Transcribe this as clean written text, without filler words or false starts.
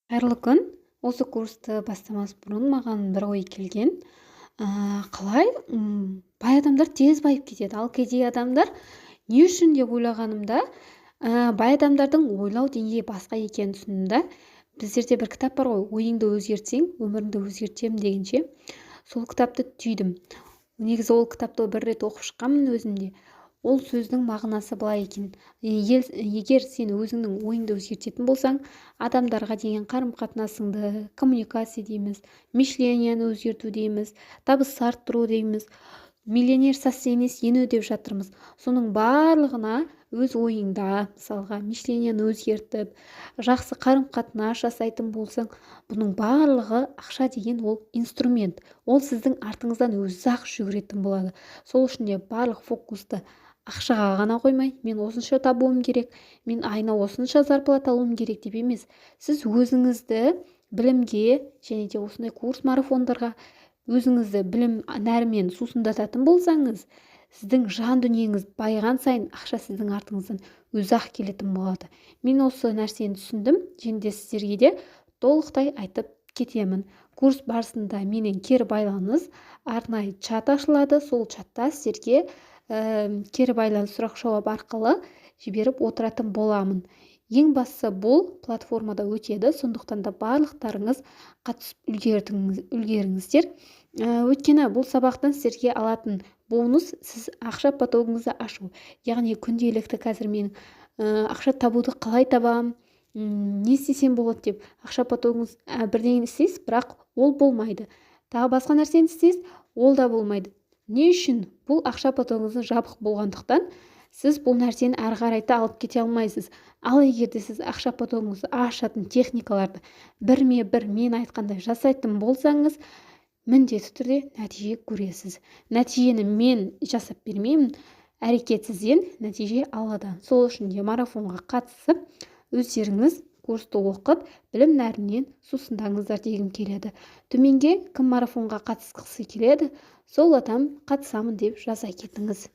Қайырлы күн. Осы курсты бастамас бұрын маған бір ой келген. Қалай бай адамдар тез байып кетеді, ал кедей адамдар не үшін деп ойлағанымда, бай адамдардың ойлау деңгейі басқа екенін түсіндім да. Біздерде бір кітап бар ғой, ойыңды өзгертсең, өміріңді өзгертемін дегенше. Сол кітапты түйдім. Негізі ол кітапты бір рет оқып шыққанмын өзімде. Ол сөздің мағынасы былай екен. Егер сен өзіңнің ойыңды өзгертетін болсаң, адамдарға деген қарым-қатынасыңды, коммуникация дейміз, мишленияны өзгерту дейміз, табысты арттыру дейміз, миллионер состойность ену деп жатырмыз. Соның барлығына өз ойыңда, мысалға, мишленияны өзгертіп, жақсы қарым-қатынас жасайтын болсаң, бұның барлығы ақша деген ол инструмент. Ол сіздің артыңыздан өзі-ақ жүгіретін болады. Сол үшін де барлық фокусты ақшаға ғана қоймай, мен осынша табуым керек, мен айына осынша зарплата алуым керек деп емес. Сіз өзіңізді білімге және де осындай курс марафондарға өзіңізді білім нәрімен сусындататын болсаңыз, сіздің жан дүниеңіз байыған сайын ақша сіздің артыңыздан өзі-ақ келетін болады. Мен осы нәрсені түсіндім, және де сіздерге де толықтай айтып кетемін. Курс барысында менен кері байланыс арнайы чат ашылады. Сол чатта сіздерге кері байланыс сұрақ-жауап арқылы жіберіп отыратын боламын. Ең бастысы бұл платформада өтеді, сондықтан да барлықтарыңыз қатысып үлгеріңіздер. Өйткені бұл сабақтан сіздерге алатын бонус сіз ақша потогыңызды ашу. Яғни күнделікті қазір мен ақша табуды қалай табам, не істесем болады деп ақша потогыңыз бірдеңе істейсіз, бірақ ол болмайды. Тағы басқа нәрсені істейсіз, ол да болмайды. Не үшін? Бұл ақша потогыңыздың жабық болғандықтан сіз бұл нәрсені әрі қарай алып кете алмайсыз. Ал егер де сіз ақша потогыңызды ашатын техникаларды бірме-бір мен айтқандай жасайтын болсаңыз, міндетті түрде нәтиже көресіз. Нәтижені мен жасап бермеймін, әрекетсізден нәтиже Алладан. Сол үшін де марафонға қатысып, өздеріңіз курсты оқып, білім нәрінен сусындаңыздар дегім келеді. Төменге кім марафонға қатысқысы келеді, сол адам қатысамын деп жаза кетіңіз.